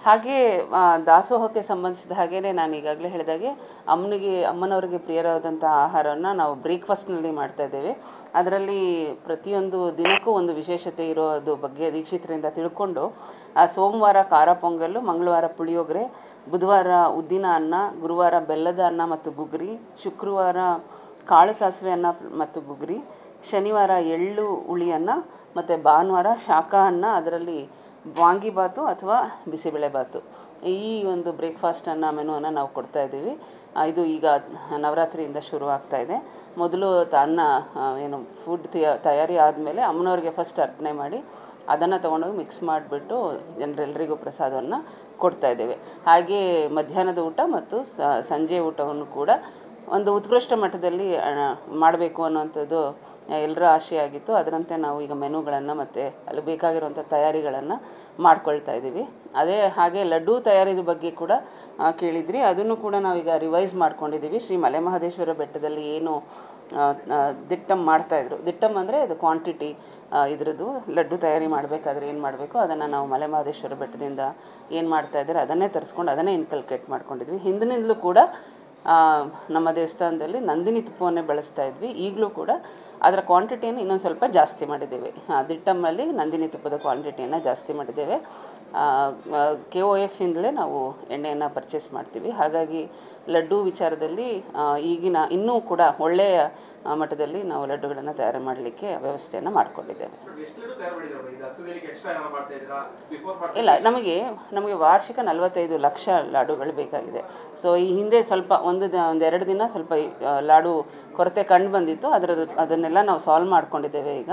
ಹಾಗೆ ದಾಸೋಹಕ್ಕೆ ಸಂಬಂಧಿಸಿದ ಹಾಗೇ ನಾನು ಈಗಾಗಲೇ ಹೇಳಿದಾಗೆ ಅಮ್ಮನವರಿಗೆ ಪ್ರಿಯರಾದಂಥ ಆಹಾರವನ್ನು ನಾವು ಬ್ರೇಕ್ಫಾಸ್ಟ್ನಲ್ಲಿ ಮಾಡ್ತಾಯಿದ್ದೇವೆ. ಅದರಲ್ಲಿ ಪ್ರತಿಯೊಂದು ದಿನಕ್ಕೂ ಒಂದು ವಿಶೇಷತೆ ಇರೋದು ಬಗ್ಗೆ ದೀಕ್ಷಿತರಿಂದ ತಿಳ್ಕೊಂಡು ಸೋಮವಾರ ಖಾರ ಪೊಂಗಲ್ಲು, ಮಂಗಳವಾರ ಪುಳಿಯೋಗರೆ, ಬುಧವಾರ ಉದ್ದಿನ ಅನ್ನ, ಗುರುವಾರ ಬೆಲ್ಲದ ಅನ್ನ ಮತ್ತು ಬುಗುರಿ, ಶುಕ್ರವಾರ ಕಾಳು ಸಾಸಿವೆ ಅನ್ನ ಮತ್ತು ಬುಗುರಿ, ಶನಿವಾರ ಎಳ್ಳು ಹುಳಿ ಅನ್ನ ಮತ್ತು ಭಾನುವಾರ ಶಾಖ ಅನ್ನ, ಅದರಲ್ಲಿ ವಾಂಗಿಬಾತು ಅಥವಾ ಬಿಸಿಬೇಳೆಬಾತು. ಈ ಒಂದು ಬ್ರೇಕ್ಫಾಸ್ಟನ್ನು ಮೆನುವನ್ನು ನಾವು ಕೊಡ್ತಾಯಿದ್ದೀವಿ. ಇದು ಈಗ ನವರಾತ್ರಿಯಿಂದ ಶುರು ಆಗ್ತಾಯಿದೆ. ಮೊದಲು ಅನ್ನ ಏನು ಫುಡ್ ತಯಾರಿ ಆದಮೇಲೆ ಅಮ್ಮನವ್ರಿಗೆ ಫಸ್ಟ್ ಅರ್ಪಣೆ ಮಾಡಿ ಅದನ್ನು ತೊಗೊಂಡೋಗಿ ಮಿಕ್ಸ್ ಮಾಡಿಬಿಟ್ಟು ಜನರೆಲ್ಲರಿಗೂ ಪ್ರಸಾದವನ್ನು ಕೊಡ್ತಾಯಿದ್ದೇವೆ. ಹಾಗೇ ಮಧ್ಯಾಹ್ನದ ಊಟ ಮತ್ತು ಸಂಜೆ ಊಟವನ್ನು ಕೂಡ ಒಂದು ಉತ್ಕೃಷ್ಟ ಮಟ್ಟದಲ್ಲಿ ಮಾಡಬೇಕು ಅನ್ನೋವಂಥದ್ದು ಎಲ್ಲರ ಆಶೆ ಆಗಿತ್ತು. ಅದರಂತೆ ನಾವು ಈಗ ಮೆನುಗಳನ್ನು ಮತ್ತು ಅಲ್ಲಿ ಬೇಕಾಗಿರುವಂಥ ತಯಾರಿಗಳನ್ನು ಮಾಡ್ಕೊಳ್ತಾ ಇದ್ದೀವಿ. ಹಾಗೆ ಲಡ್ಡು ತಯಾರಿದ ಬಗ್ಗೆ ಕೂಡ ಕೇಳಿದ್ರಿ. ಅದನ್ನು ಕೂಡ ನಾವೀಗ ರಿವೈಸ್ ಮಾಡ್ಕೊಂಡಿದ್ದೀವಿ. ಶ್ರೀ ಮಲೆಮಹದೇಶ್ವರ ಬೆಟ್ಟದಲ್ಲಿ ಏನು ದಿಟ್ಟಮ್ ಮಾಡ್ತಾಯಿದ್ರು, ದಿಟ್ಟಮ್ ಅಂದರೆ ಅದು ಕ್ವಾಂಟಿಟಿ, ಇದ್ರದ್ದು ಲಡ್ಡು ತಯಾರಿ ಮಾಡಬೇಕಾದ್ರೆ ಏನು ಮಾಡಬೇಕು ಅದನ್ನು ನಾವು ಮಲೆಮಹದೇಶ್ವರ ಬೆಟ್ಟದಿಂದ ಏನು ಮಾಡ್ತಾಯಿದ್ದಾರೆ ಅದನ್ನೇ ತರಿಸ್ಕೊಂಡು ಅದನ್ನೇ ಇನ್ಕಲ್ಕೇಟ್ ಮಾಡ್ಕೊಂಡಿದ್ವಿ. ಹಿಂದಿನಿಂದಲೂ ಕೂಡ ನಮ್ಮ ದೇವಸ್ಥಾನದಲ್ಲಿ ನಂದಿನಿ ತುಪ್ಪವನ್ನೇ ಬಳಸ್ತಾ ಇದ್ವಿ. ಈಗಲೂ ಕೂಡ ಅದರ ಕ್ವಾಂಟಿಟಿಯನ್ನು ಇನ್ನೊಂದು ಸ್ವಲ್ಪ ಜಾಸ್ತಿ ಮಾಡಿದ್ದೇವೆ. ದಿಟ್ಟಮ್ಮಲ್ಲಿ ನಂದಿನಿ ತುಪ್ಪದ ಕ್ವಾಂಟಿಟಿಯನ್ನು ಜಾಸ್ತಿ ಮಾಡಿದ್ದೇವೆ. KOF ಇಂದಲೇ ನಾವು ಎಣ್ಣೆಯನ್ನು ಪರ್ಚೇಸ್ ಮಾಡ್ತೀವಿ. ಹಾಗಾಗಿ ಲಡ್ಡು ವಿಚಾರದಲ್ಲಿ ಈಗಿನ ಇನ್ನೂ ಕೂಡ ಒಳ್ಳೆಯ ಮಟ್ಟದಲ್ಲಿ ನಾವು ಲಡ್ಡುಗಳನ್ನು ತಯಾರು ಮಾಡಲಿಕ್ಕೆ ವ್ಯವಸ್ಥೆಯನ್ನು ಮಾಡಿಕೊಂಡಿದ್ದೇವೆ. ಇಲ್ಲ, ನಮಗೆ ವಾರ್ಷಿಕ 45 ಲಕ್ಷ ಲಾಡುಗಳು ಬೇಕಾಗಿದೆ. ಸೊ ಈ ಹಿಂದೆ ಸ್ವಲ್ಪ ಒಂದೆರಡು ದಿನ ಸ್ವಲ್ಪ ಲಾಡು ಕೊರತೆ ಕಂಡು ಬಂದಿತ್ತು. ಅದನ್ನೆಲ್ಲ ನಾವು ಸಾಲ್ವ್ ಮಾಡ್ಕೊಂಡಿದ್ದೇವೆ. ಈಗ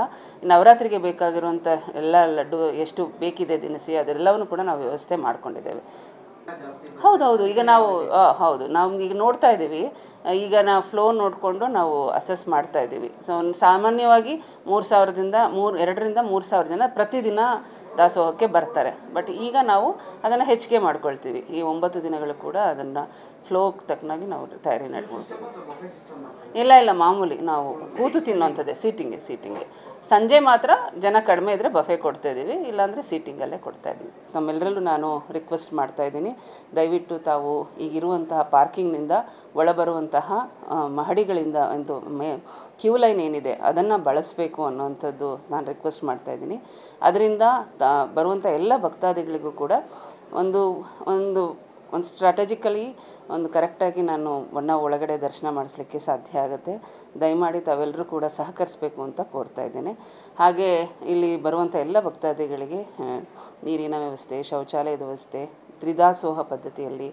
ನವರಾತ್ರಿಗೆ ಬೇಕಾಗಿರುವಂಥ ಎಲ್ಲ ಲಡ್ಡು ಎಷ್ಟು ಬೇಕಿದೆ ದಿನಸಿ ಅದೆಲ್ಲವನ್ನು ಕೂಡ ನಾವು ವ್ಯವಸ್ಥೆ ಮಾಡ್ಕೊಂಡಿದ್ದೇವೆ. ಹೌದು, ಈಗ ನಾವು ಈಗ ನೋಡ್ತಾ ಇದ್ದೀವಿ. ಈಗ ನಾವು ಫ್ಲೋ ನೋಡಿಕೊಂಡು ನಾವು ಅಸೆಸ್ ಮಾಡ್ತಾ ಇದ್ದೀವಿ. ಸೊ ಸಾಮಾನ್ಯವಾಗಿ 2,000ರಿಂದ 3,000 ಜನ ಪ್ರತಿದಿನ ದಾಸೋಹಕ್ಕೆ ಬರ್ತಾರೆ. ಬಟ್ ಈಗ ನಾವು ಅದನ್ನು ಹೆಚ್ಚಿಗೆ ಮಾಡ್ಕೊಳ್ತೀವಿ. ಈ 9 ದಿನಗಳು ಕೂಡ ಅದನ್ನು ಫ್ಲೋ ತಕ್ಕನಾಗಿ ನಾವು ತಯಾರಿ ನಡ್ಕೊಳ್ತೀವಿ. ಇಲ್ಲ, ಮಾಮೂಲಿ ನಾವು ಕೂತು ತಿನ್ನುವಂಥದ್ದೇ, ಸೀಟಿಂಗ್ಗೆ. ಸಂಜೆ ಮಾತ್ರ ಜನ ಕಡಿಮೆ ಇದ್ದರೆ ಬಫೆ ಕೊಡ್ತಾಯಿದ್ದೀವಿ, ಇಲ್ಲಾಂದರೆ ಸೀಟಿಂಗಲ್ಲೇ ಕೊಡ್ತಾಯಿದ್ದೀವಿ. ತಮ್ಮೆಲ್ಲರಲ್ಲೂ ನಾನು ರಿಕ್ವೆಸ್ಟ್ ಮಾಡ್ತಾಯಿದ್ದೀನಿ, ದಯವಿಟ್ಟು ತಾವು ಈಗಿರುವಂತಹ ಪಾರ್ಕಿಂಗ್ನಿಂದ ಒಳಬರುವಂತಹ ಮಹಡಿಗಳಿಂದ ಒಂದು ಕ್ಯೂ ಲೈನ್ ಏನಿದೆ ಅದನ್ನು ಬಳಸಬೇಕು ಅನ್ನೋವಂಥದ್ದು ನಾನು ರಿಕ್ವೆಸ್ಟ್ ಮಾಡ್ತಾಯಿದ್ದೀನಿ. ಅದರಿಂದ ಬರುವಂಥ ಎಲ್ಲ ಭಕ್ತಾದಿಗಳಿಗೂ ಕೂಡ ಒಂದು ಸ್ಟ್ರಾಟಜಿಕಲಿ ಒಂದು ಕರೆಕ್ಟಾಗಿ ನಾನು ಒಳಗಡೆ ದರ್ಶನ ಮಾಡಿಸ್ಲಿಕ್ಕೆ ಸಾಧ್ಯ ಆಗುತ್ತೆ. ದಯಮಾಡಿ ತಾವೆಲ್ಲರೂ ಕೂಡ ಸಹಕರಿಸಬೇಕು ಅಂತ ಕೋರ್ತಾ ಇದ್ದೇನೆ. ಹಾಗೆ ಇಲ್ಲಿ ಬರುವಂಥ ಎಲ್ಲ ಭಕ್ತಾದಿಗಳಿಗೆ ನೀರಿನ ವ್ಯವಸ್ಥೆ, ಶೌಚಾಲಯದ ವ್ಯವಸ್ಥೆ, ತ್ರಿದಾಸೋಹ ಪದ್ಧತಿಯಲ್ಲಿ